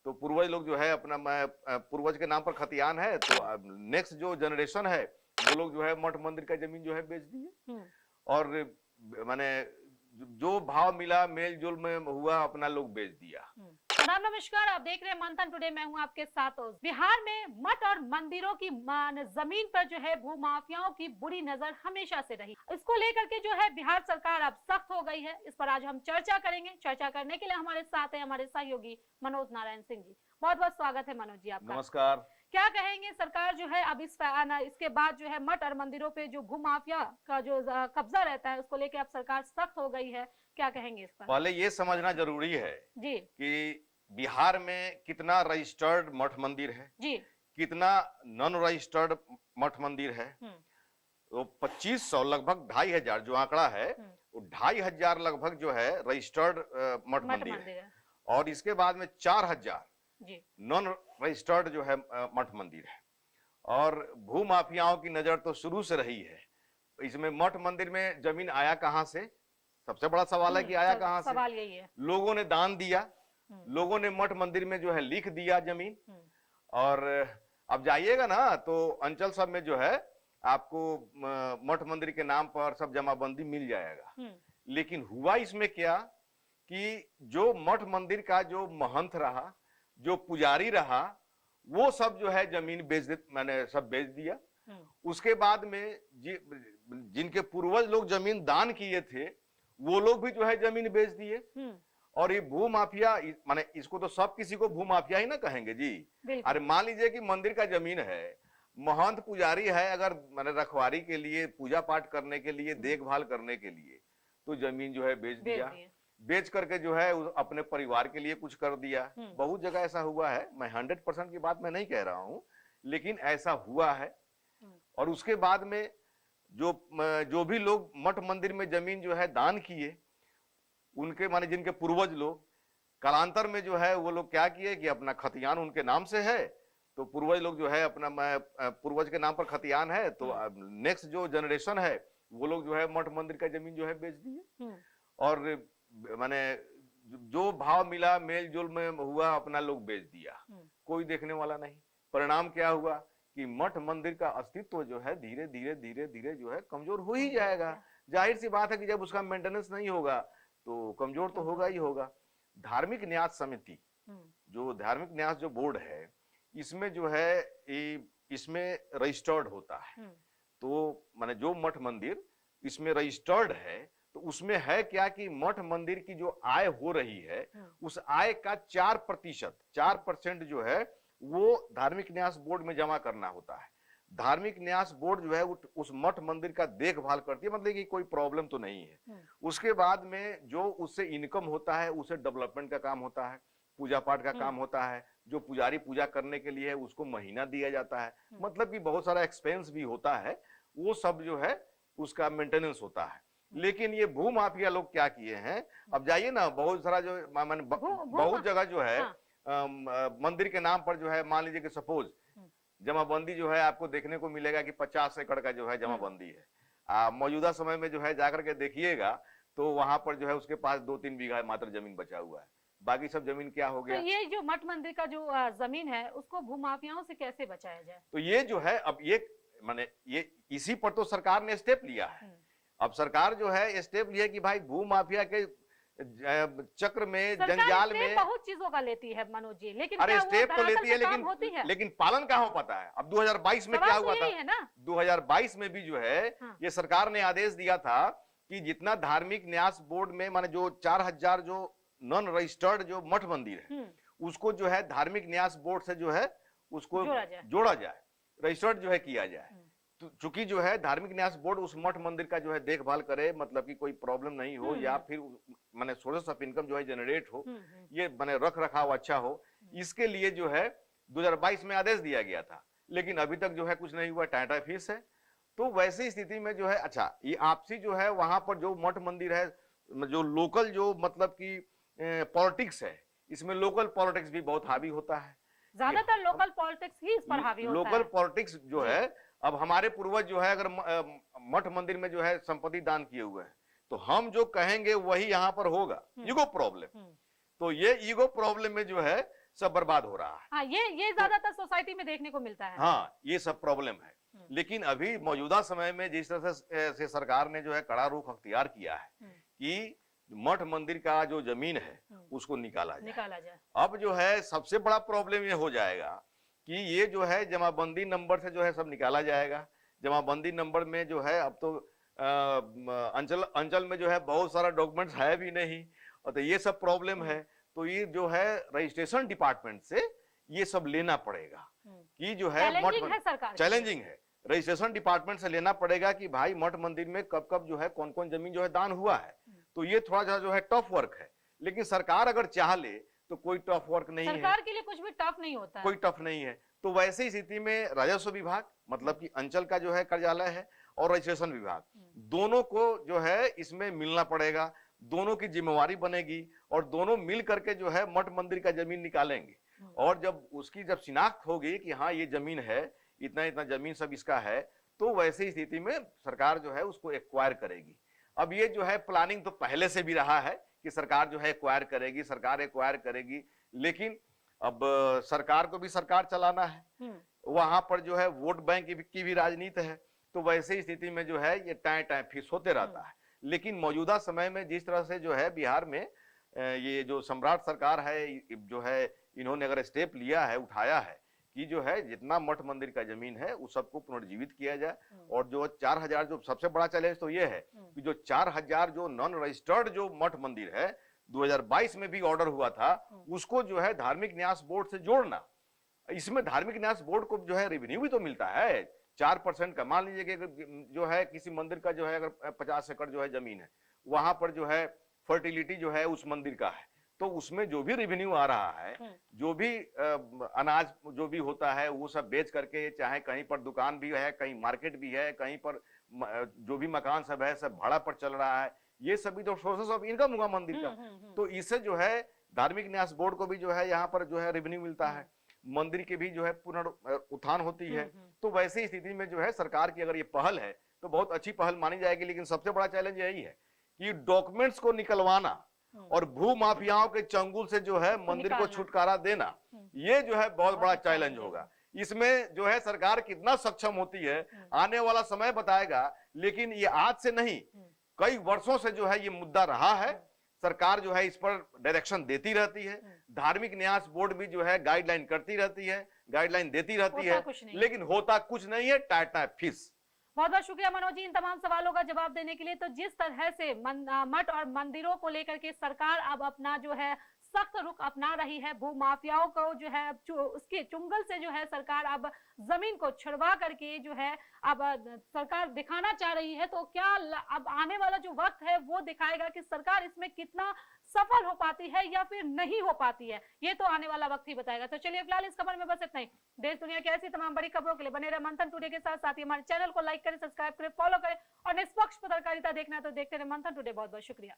तो पूर्वज लोग जो है अपना पूर्वज के नाम पर खतियान है, तो नेक्स्ट जो जनरेशन है वो लोग जो है मठ मंदिर का जमीन जो है बेच दिए। और माने जो भाव मिला मेल जोल में हुआ अपना लोग बेच दिया। प्रणाम, नमस्कार। आप देख रहे हैं मंथन टुडे, मैं हूं आपके साथ। बिहार में मठ और मंदिरों की जमीन पर जो है भूमाफियाओं की बुरी नजर हमेशा से रही। इसको लेकर के जो है बिहार सरकार अब सख्त हो गई है। इस पर आज हम चर्चा करेंगे। चर्चा करने के लिए हमारे साथ है हमारे सहयोगी मनोज नारायण सिंह जी। बहुत बहुत स्वागत है मनोज जी आपका। नमस्कार। क्या कहेंगे, सरकार जो है अब इसके बाद जो है मठ और मंदिरों पे जो भूमाफिया का जो कब्जा रहता है उसको लेके अब सरकार सख्त हो गई है, क्या कहेंगे इस पर? पहले ये समझना जरूरी है जी कि बिहार में कितना रजिस्टर्ड मठ मंदिर है जी, कितना नॉन रजिस्टर्ड मठ मंदिर है। तो 2500 लगभग 2500 जो आंकड़ा है वो 2500 लगभग जो है रजिस्टर्ड मठ मंदिर है। और इसके बाद में 4000 नॉन रजिस्टर्ड जो है मठ मंदिर है। और भूमाफियाओं की नजर तो शुरू से रही है। इसमें मठ मंदिर में जमीन आया कहां से, सबसे बड़ा सवाल है कि आया कहां से। सवाल यही है। लोगों ने दान दिया, लोगों ने मठ मंदिर में जो है लिख दिया जमीन। और अब जाइएगा ना तो अंचल सब में जो है आपको मठ मंदिर के नाम पर सब जमाबंदी मिल जाएगा। लेकिन हुआ इसमें क्या कि जो मठ मंदिर का जो महंत रहा, जो पुजारी रहा, वो सब जो है जमीन मैंने सब बेच दिया। उसके बाद में जिनके पूर्वज लोग जमीन दान किए थे वो लोग भी जो है जमीन बेच दिए। और ये भूमाफिया माने इसको तो सब किसी को भूमाफिया ही ना कहेंगे जी। अरे मान लीजिए कि मंदिर का जमीन है, महंत पुजारी है, अगर माने रखवारी के लिए, पूजा पाठ करने के लिए, देखभाल करने के लिए, तो जमीन जो है बेच दिया। बेच करके जो है अपने परिवार के लिए कुछ कर दिया। बहुत जगह ऐसा हुआ है। मैं 100% की बात मैं नहीं कह रहा हूं, लेकिन ऐसा हुआ है। और उसके बाद में जो भी लोग मठ मंदिर में जमीन जो है दान किए, उनके माने जिनके पूर्वज लोग, कालांतर में जो है वो लोग क्या किए कि अपना खतियान उनके नाम से है, तो पूर्वज लोग जो है अपना पूर्वज के नाम पर खतियान है, तो नेक्स्ट जो जनरेशन है वो लोग जो है मठ मंदिर का जमीन जो है बेच दिए। और माने जो भाव मिला मेल जोल में हुआ अपना लोग बेच दिया। कोई देखने वाला नहीं। परिणाम क्या हुआ कि मठ मंदिर का अस्तित्व जो है धीरे धीरे धीरे धीरे जो है कमजोर हो ही जाएगा। जाहिर सी बात है कि जब उसका मेंटेनेंस नहीं होगा तो कमजोर तो होगा ही होगा। धार्मिक न्यास समिति, जो धार्मिक न्यास जो बोर्ड है, इसमें जो है इसमें रजिस्टर्ड होता है। तो माने जो मठ मंदिर इसमें रजिस्टर्ड है, तो उसमें है क्या कि मठ मंदिर की जो आय हो रही है उस आय का 4% जो है वो धार्मिक न्यास बोर्ड में जमा करना होता है। धार्मिक न्यास बोर्ड जो है उस मठ मंदिर का देखभाल करती है, मतलब कि कोई प्रॉब्लम तो नहीं है। उसके बाद में जो उससे इनकम होता है उसे डेवलपमेंट का काम होता है, पूजा पाठ का काम होता है। जो पुजारी पूजा करने के लिए है उसको महीना दिया जाता है, मतलब कि बहुत सारा एक्सपेंस भी होता है, वो सब जो है उसका मेंटेनेंस होता है। लेकिन ये भूमाफिया लोग क्या किए हैं, अब जाइए ना बहुत सारा जो बहुत जगह जो है मंदिर के नाम पर जो है, मान लीजिए कि सपोज जमाबंदी जो है आपको देखने को मिलेगा कि 50 एकड़ का जो है जमाबंदी है। मौजूदा समय में जो है जाकर के देखिएगा तो वहां पर जो है उसके पास 2-3 बीघा मात्र जमीन बचा हुआ है, बाकी सब जमीन क्या हो गया। तो ये जो मठ मंदिर का जो जमीन है उसको भूमाफियाओं से कैसे बचाया जाए? तो ये जो है अब ये माने ये इसी पर तो सरकार ने स्टेप लिया है। अब सरकार जो है स्टेप लिया कि भाई भूमाफिया के चक्र में, जंजाल में बहुत चीजों का लेती है मनोज जी, लेकिन अरे स्टेप तो लेती है लेकिन पालन कहाँ हो पाता है। अब 2022 में क्या हुआ था, 2022 में भी जो है ये सरकार ने आदेश दिया था कि जितना धार्मिक न्यास बोर्ड में माने जो 4000 जो नॉन रजिस्टर्ड जो मठ मंदिर है उसको जो है धार्मिक न्यास बोर्ड से जो है उसको जोड़ा जाए, रजिस्टर्ड जो है किया जाए। तो चूंकि जो है धार्मिक न्यास बोर्ड उस मठ मंदिर का जो है देखभाल करे, मतलब कि कोई प्रॉब्लम नहीं हो या फिर माने सोर्स ऑफ इनकम जो है जनरेट हो, ये माने रख रखाव अच्छा हो, इसके लिए जो है 2022 में आदेश दिया गया था। लेकिन अभी तक जो है कुछ नहीं हुआ, टाटा फीस है। तो वैसी स्थिति में जो है अच्छा ये आपसी जो है वहां पर जो मठ मंदिर है, जो लोकल जो मतलब की पॉलिटिक्स है, इसमें लोकल पॉलिटिक्स भी बहुत हावी होता है। ज्यादातर लोकल पॉलिटिक्स ही इस पर हावी होता है। लोकल पॉलिटिक्स जो है, अब हमारे पूर्वज जो है अगर मठ मंदिर में जो है संपत्ति दान किए हुए हैं तो हम जो कहेंगे वही यहाँ पर होगा। Ego problem. तो ये ईगो प्रॉब्लम में जो है सब बर्बाद हो रहा है। हाँ, ये ज्यादातर सोसाइटी में देखने को मिलता है। हाँ, ये सब प्रॉब्लम है। लेकिन अभी मौजूदा समय में जिस तरह से सरकार ने जो है कड़ा रुख अख्तियार किया है कि मठ मंदिर का जो जमीन है उसको निकाला जाए। अब जो है सबसे बड़ा प्रॉब्लम ये हो जाएगा कि ये जो है जमाबंदी नंबर से जो है सब निकाला जाएगा। जमाबंदी नंबर में जो है अब तो अंचल में जो है बहुत सारा डॉक्यूमेंट्स है भी नहीं, और तो ये सब प्रॉब्लम है। तो ये जो है रजिस्ट्रेशन डिपार्टमेंट से ये सब लेना पड़ेगा कि जो है चैलेंजिंग है, रजिस्ट्रेशन डिपार्टमेंट से लेना पड़ेगा कि भाई मठ मंदिर में कब कब जो है कौन कौन जमीन जो है दान हुआ है। तो ये थोड़ा सा जो है टफ वर्क है, लेकिन सरकार अगर चाह ले तो कोई टफ वर्क नहीं है। सरकार के लिए कुछ भी टफ नहीं होता है। कोई टफ नहीं है। तो वैसे ही स्थिति में राजस्व विभाग मतलब कि अंचल का जो है कार्यालय है और रजिस्ट्रेशन विभाग, दोनों को जो है इसमें मिलना पड़ेगा, दोनों की जिम्मेवारी बनेगी और दोनों मिल करके जो है मठ मंदिर का जमीन निकालेंगे। और जब उसकी जब शिनाख्त होगी कि हाँ ये जमीन है, इतना इतना जमीन सब इसका है, तो वैसे ही स्थिति में सरकार जो है उसको एक्वायर करेगी। अब ये जो है प्लानिंग तो पहले से भी रहा है कि सरकार जो है एक्वायर करेगी, सरकार एक्वायर करेगी, लेकिन अब सरकार को भी सरकार चलाना है, वहां पर जो है वोट बैंक की भी राजनीति है। तो वैसे ही स्थिति में जो है ये टाइम टाइम फिक्स होते रहता है। लेकिन मौजूदा समय में जिस तरह से जो है बिहार में ये जो सम्राट सरकार है जो है इन्होंने अगर स्टेप लिया है, उठाया है कि जो है जितना मठ मंदिर का जमीन है उस सबको पुनर्जीवित किया जाए। और जो 4000 जो सबसे बड़ा चैलेंज तो ये है कि जो 4000 जो नॉन रजिस्टर्ड जो मठ मंदिर है 2022 में भी ऑर्डर हुआ था, उसको जो है धार्मिक न्यास बोर्ड से जोड़ना। इसमें धार्मिक न्यास बोर्ड को जो है रेवेन्यू भी तो मिलता है 4% का। मान लीजिए कि जो है किसी मंदिर का जो है अगर 50 एकड़ जो है जमीन है, वहां पर जो है फर्टिलिटी जो है उस मंदिर का है, तो उसमें जो भी रेवेन्यू आ रहा है, जो भी अनाज जो भी होता है वो सब बेच करके, चाहे कहीं पर दुकान भी है, कहीं मार्केट भी है, कहीं पर जो भी मकान सब है सब भाड़ा पर चल रहा है, ये सभी तो सोर्सेस ऑफ इनकम हुआ मंदिर का। तो इससे जो है धार्मिक न्यास बोर्ड को भी जो है यहाँ पर जो है रेवेन्यू मिलता है, मंदिर की भी जो है पुनरुत्थान होती है। तो वैसे स्थिति में जो है सरकार की अगर ये पहल है तो बहुत अच्छी पहल मानी जाएगी। लेकिन सबसे बड़ा चैलेंज यही है कि डॉक्यूमेंट्स को निकलवाना और भू माफियाओं के चंगुल से जो है मंदिर को छुटकारा देना, ये जो है बहुत बड़ा चैलेंज होगा। इसमें जो है सरकार कितना सक्षम होती है आने वाला समय बताएगा। लेकिन ये आज से नहीं, कई वर्षों से जो है ये मुद्दा रहा है। सरकार जो है इस पर डायरेक्शन देती रहती है, धार्मिक न्यास बोर्ड भी जो है गाइडलाइन करती रहती है, गाइडलाइन देती रहती है, लेकिन होता कुछ नहीं है, टाटा फिश। बहुत बहुत शुक्रिया मनोज जी इन तमाम सवालों का जवाब देने के लिए। तो जिस तरह से मठ और मंदिरों को लेकर के सरकार अब अपना जो है सख्त रुख अपना रही है, भू माफियाओं को जो है उसके चुंगल से जो है सरकार अब जमीन को छुड़वा करके जो है अब सरकार दिखाना चाह रही है। तो क्या अब आने वाला जो वक्त है वो दिखाएगा कि सरकार इसमें कितना सफल हो पाती है या फिर नहीं हो पाती है, ये तो आने वाला वक्त ही बताएगा। तो चलिए फिलहाल इस खबर में बस इतना ही। देश दुनिया की ऐसी तमाम बड़ी खबरों के लिए बने रहे मंथन टुडे के साथ। साथ ही हमारे चैनल को लाइक करें, सब्सक्राइब करें, फॉलो करें और निष्पक्ष पत्रकारिता देखना है तो देखते रहे मंथन टुडे। बहुत बहुत शुक्रिया।